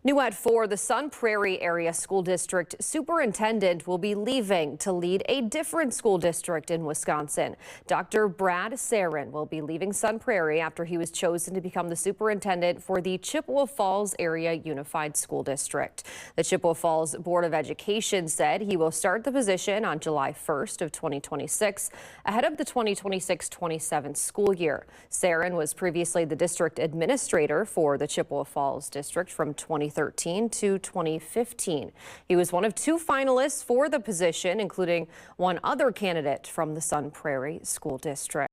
New at 4, the Sun Prairie Area School District superintendent will be leaving to lead a different school district in Wisconsin. Dr. Brad Sarin will be leaving Sun Prairie after he was chosen to become the superintendent for the Chippewa Falls Area Unified School District. The Chippewa Falls Board of Education said he will start the position on July 1st of 2026, ahead of the 2026-27 school year. Sarin was previously the district administrator for the Chippewa Falls district from 2013 to 2015. He was one of 2 finalists for the position, including one other candidate from the Sun Prairie School District.